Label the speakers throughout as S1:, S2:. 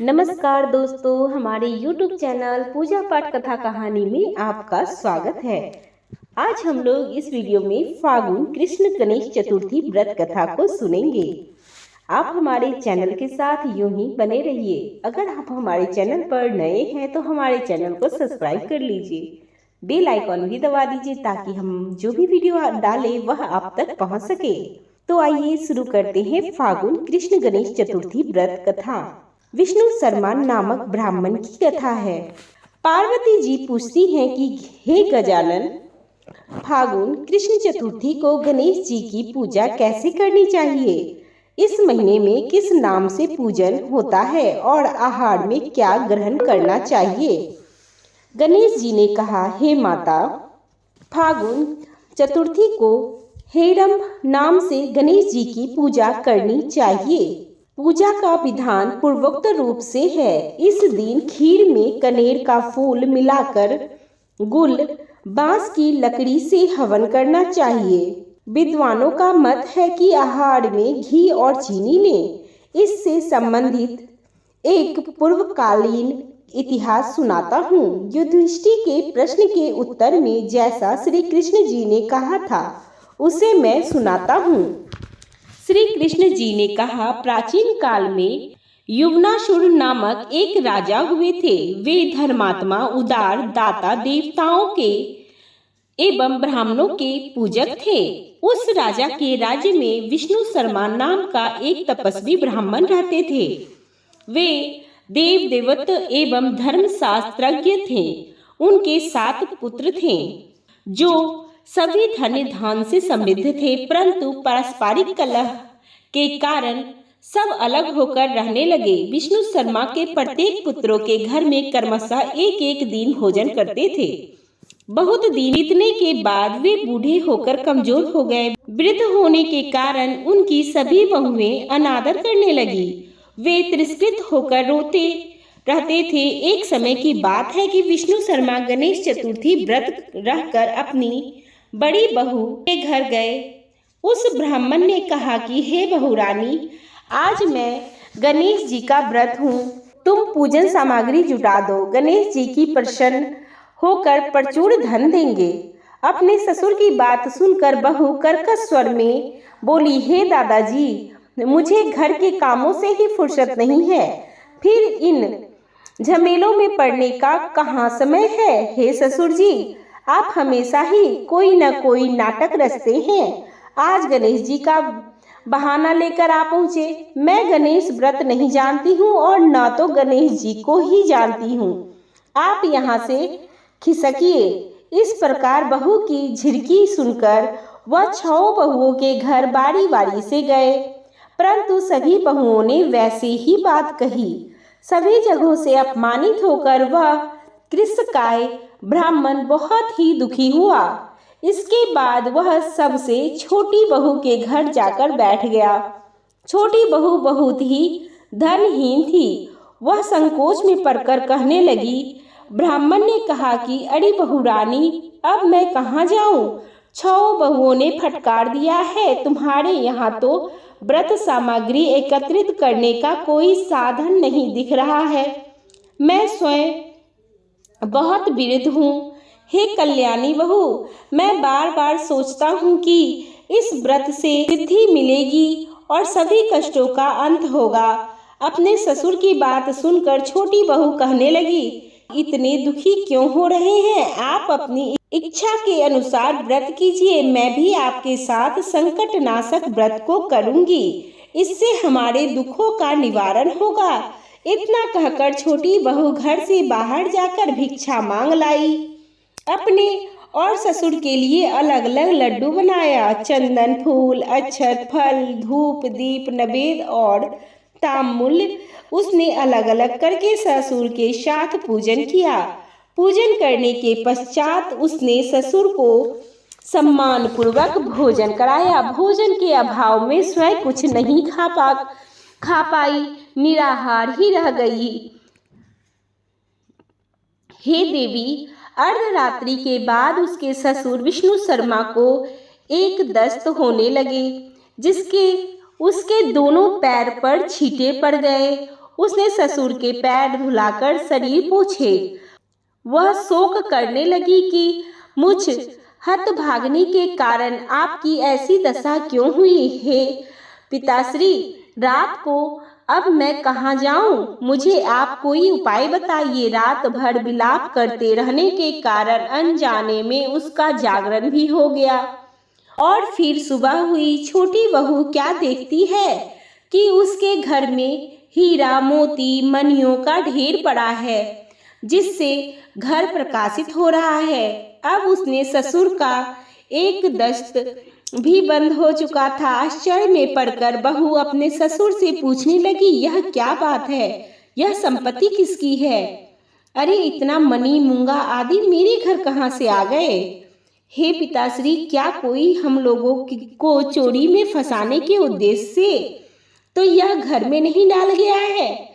S1: नमस्कार दोस्तों, हमारे YouTube चैनल पूजा पाठ कथा कहानी में आपका स्वागत है। आज हम लोग इस वीडियो में फागुन कृष्ण गणेश चतुर्थी व्रत कथा को सुनेंगे। आप हमारे चैनल के साथ यूं ही बने रहिए। अगर आप हमारे चैनल पर नए हैं तो हमारे चैनल को सब्सक्राइब कर लीजिए, बेल आइकॉन भी दबा दीजिए ताकि हम जो भी वीडियो डालें वह आप तक पहुंच सके। तो आइए शुरू करते हैं फागुन कृष्ण गणेश चतुर्थी व्रत कथा। विष्णु शर्मा नामक ब्राह्मण की कथा है। पार्वती जी पूछती हैं कि हे गजानन, फागुन कृष्ण चतुर्थी को गणेश जी की पूजा कैसे करनी चाहिए? इस महीने में किस नाम से पूजन होता है और आहार में क्या ग्रहण करना चाहिए? गणेश जी ने कहा, हे माता, फागुन चतुर्थी को हेरंब नाम से गणेश जी की पूजा करनी चाहिए। पूजा का विधान पूर्वोक्त रूप से है। इस दिन खीर में कनेर का फूल मिलाकर गुल बांस की लकड़ी से हवन करना चाहिए। विद्वानों का मत है कि आहार में घी और चीनी लें। इससे संबंधित एक पूर्वकालीन इतिहास सुनाता हूँ। युधिष्ठिर के प्रश्न के उत्तर में जैसा श्री कृष्ण जी ने कहा था उसे मैं सुनाता हूँ। श्री कृष्ण जी ने कहा, प्राचीन काल में युवनासुर नामक एक राजा हुए थे। वे धर्मात्मा, उदार, दाता, देवताओं के एवं ब्राह्मणों के पूजक थे। उस राजा के राज्य में विष्णु शर्मा नाम का एक तपस्वी ब्राह्मण रहते थे। वे देव देवत्व एवं धर्मशास्त्रज्ञ थे। उनके 7 पुत्र थे जो सभी धन्य धान से समृद्ध थे, परंतु पारस्परिक कलह के कारण सब अलग होकर रहने लगे। विष्णु शर्मा के प्रत्येक पुत्रों के घर में क्रमशः एक एक दिन भोजन करते थे। बहुत दिन बीतने के बाद वे बूढ़े होकर कमजोर हो गए। वृद्ध होने के कारण उनकी सभी बहुएं अनादर करने लगी। वे तिरस्कृत होकर रोते रहते थे। एक समय की बात है कि विष्णु शर्मा गणेश चतुर्थी व्रत रहकर अपनी बड़ी बहू के घर गए। उस ब्राह्मण ने कहा कि हे बहू रानी, आज मैं गणेश जी का व्रत हूँ, तुम पूजन सामग्री जुटा दो। गणेश जी की प्रसन्न होकर प्रचुर धन देंगे। अपने ससुर की बात सुनकर बहू कर्कश स्वर में बोली, हे दादाजी, मुझे घर के कामों से ही फुर्सत नहीं है, फिर इन झमेलों में पड़ने का कहाँ समय है। हे ससुर जी, आप हमेशा ही कोई न कोई नाटक रचते हैं। आज गणेश जी का बहाना लेकर आ पहुँचे। मैं गणेश व्रत नहीं जानती हूँ और न तो गणेश जी को ही जानती हूँ। आप यहाँ से खिसकिए। इस प्रकार बहू की झिड़की सुनकर वह 6 बहुओं के घर बारी बारी से गए, परंतु सभी बहुओं ने वैसे ही बात कही। सभी जगहों से अपमानित होकर वह कृषकाय ब्राह्मण बहुत ही दुखी हुआ। इसके बाद वह सबसे छोटी बहू के घर जाकर बैठ गया। छोटी बहू बहुत ही धनहीन थी। वह संकोच में पड़कर कहने लगी। ब्राह्मण ने कहा कि अरे बहू रानी, अब मैं कहाँ जाऊँ? 6 बहुओं ने फटकार दिया है। तुम्हारे यहाँ तो व्रत सामग्री एकत्रित करने का कोई साधन नहीं दिख रहा है। मैं स्वयं बहुत वृद्ध हूँ। हे कल्याणी बहू, मैं बार बार सोचता हूँ कि इस व्रत से सिद्धि मिलेगी और सभी कष्टों का अंत होगा। अपने ससुर की बात सुनकर छोटी बहू कहने लगी, इतने दुखी क्यों हो रहे हैं? आप अपनी इच्छा के अनुसार व्रत कीजिए। मैं भी आपके साथ संकटनाशक व्रत को करूँगी। इससे हमारे दुखों का निवारण होगा। इतना कहकर छोटी बहू घर से बाहर जाकर भिक्षा मांग लाई। अपने और ससुर के लिए अलग अलग लड्डू बनाया। चंदन, फूल, अक्षत, फल, धूप, दीप, नैवेद्य और ताम्बूल उसने अलग अलग करके ससुर के साथ पूजन किया। पूजन करने के पश्चात उसने ससुर को सम्मान पूर्वक भोजन कराया। भोजन के अभाव में स्वयं कुछ नहीं खा पाई, निराहार ही रह गई। हे देवी, अर्धरात्रि के बाद उसके ससुर विष्णु शर्मा को एक दस्त होने लगे, जिसके उसके दोनों पैर पर छींटे पड़ गए। उसने ससुर के पैर धुलाकर शरीर पोंछे। वह शोक करने लगी कि मुझ हतभागिनी के कारण आपकी ऐसी दशा क्यों हुई। हे पिताश्री, रात को अब मैं कहाँ जाऊं? मुझे आप कोई उपाय बताइए। रात भर विलाप करते रहने के कारण अनजाने में उसका जागरण भी हो गया। और फिर सुबह हुई। छोटी बहू क्या देखती है कि उसके घर में हीरा मोती मणियों का ढेर पड़ा है, जिससे घर प्रकाशित हो रहा है। अब उसने ससुर का एक दस्त भी बंद हो चुका था। आश्चर्य में पड़कर बहू अपने ससुर से पूछने लगी, यह क्या बात है? यह संपत्ति किसकी है? अरे इतना मणि मूंगा आदि मेरे घर कहाँ से आ गए? हे पिताश्री, क्या कोई हम लोगों को चोरी में फंसाने के उद्देश्य से तो यह घर में नहीं डाल गया है?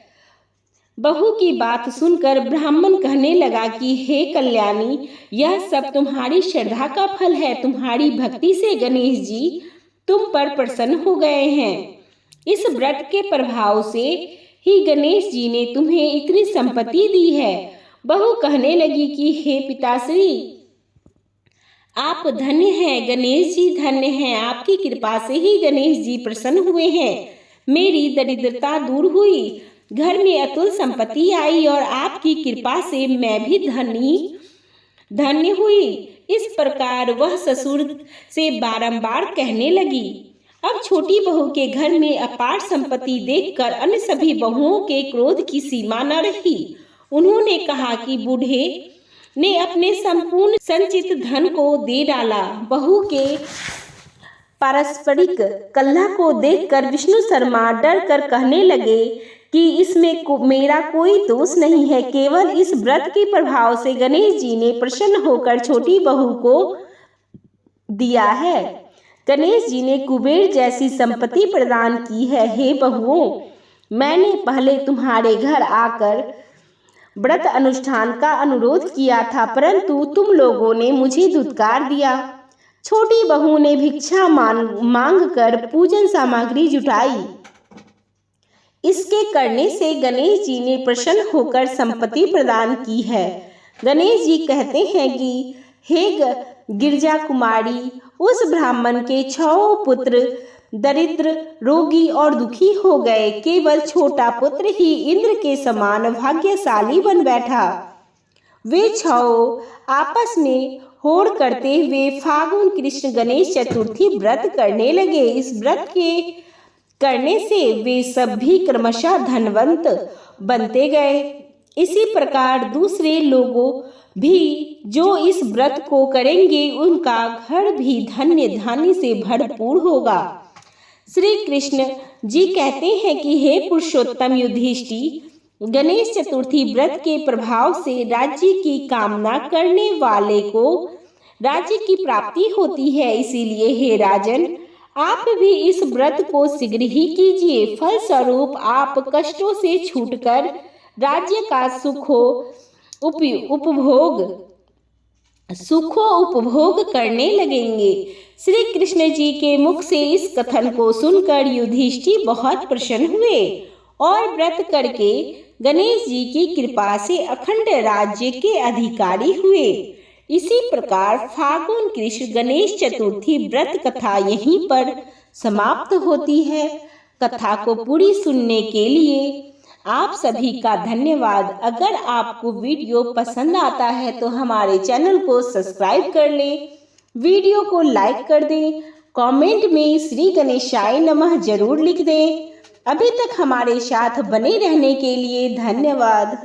S1: बहू की बात सुनकर ब्राह्मण कहने लगा कि हे कल्याणी, यह सब तुम्हारी श्रद्धा का फल है। तुम्हारी भक्ति से गणेश जी तुम पर प्रसन्न हो गए हैं। इस व्रत के प्रभाव से ही गणेश जी ने तुम्हें इतनी संपत्ति दी है। बहू कहने लगी कि हे पिताश्री, आप धन्य हैं, गणेश जी धन्य हैं। आपकी कृपा से ही गणेश जी प्रसन्न हुए हैं। मेरी दरिद्रता दूर हुई, घर में अतुल संपत्ति आई और आपकी कृपा से मैं भी धन्य हुई। इस प्रकार वह ससुर से बारंबार कहने लगी। अब छोटी बहू के घर में अपार संपत्ति देखकर अन्य सभी बहुओं के क्रोध की सीमा न रही। उन्होंने कहा कि बूढ़े ने अपने संपूर्ण संचित धन को दे डाला। बहू के पारस्परिक कलह को देखकर विष्णु शर्मा डर कर कहने लगे कि इसमें मेरा कोई दोष नहीं है। केवल इस व्रत के प्रभाव से गणेश जी ने प्रसन्न होकर छोटी बहू को दिया है। गणेश जी ने कुबेर जैसी संपत्ति प्रदान की है। हे बहुओं, मैंने पहले तुम्हारे घर आकर व्रत अनुष्ठान का अनुरोध किया था, परंतु तुम लोगों ने मुझे धुतकार दिया। छोटी बहू ने भिक्षा मांग कर पूजन सामग्री जुटाई। इसके करने से गणेश जी ने प्रसन्न होकर संपत्ति प्रदान की है। गणेश जी कहते हैं कि हे गिरजा कुमारी, उस ब्राह्मण के 6 पुत्र दरिद्र, रोगी और दुखी हो गए। केवल छोटा पुत्र ही इंद्र के समान भाग्यशाली बन बैठा। वे 6 आपस में होड़ करते हुए फागुन कृष्ण गणेश चतुर्थी व्रत करने लगे। इस व्रत के करने से वे सब भी क्रमशः धनवंत बनते गए। इसी प्रकार दूसरे लोगों भी जो इस व्रत को करेंगे, उनका घर भी धन्य धान्य से भरपूर होगा। श्री कृष्ण जी कहते हैं कि हे पुरुषोत्तम युधिष्ठिर, गणेश चतुर्थी व्रत के प्रभाव से राज्य की कामना करने वाले को राज्य की प्राप्ति होती है। इसीलिए हे राजन, आप भी इस व्रत को शीघ्र ही कीजिए। फलस्वरूप आप कष्टों से छूटकर राज्य का सुखो उपभोग करने लगेंगे। श्री कृष्ण जी के मुख से इस कथन को सुनकर युधिष्ठिर बहुत प्रसन्न हुए और व्रत करके गणेश जी की कृपा से अखंड राज्य के अधिकारी हुए। इसी प्रकार फागुन कृष्ण गणेश चतुर्थी व्रत कथा यहीं पर समाप्त होती है। कथा को पूरी सुनने के लिए आप सभी का धन्यवाद। अगर आपको वीडियो पसंद आता है तो हमारे चैनल को सब्सक्राइब कर लें, वीडियो को लाइक कर दें, कमेंट में श्री गणेशाय नमः जरूर लिख दें। अभी तक हमारे साथ बने रहने के लिए धन्यवाद।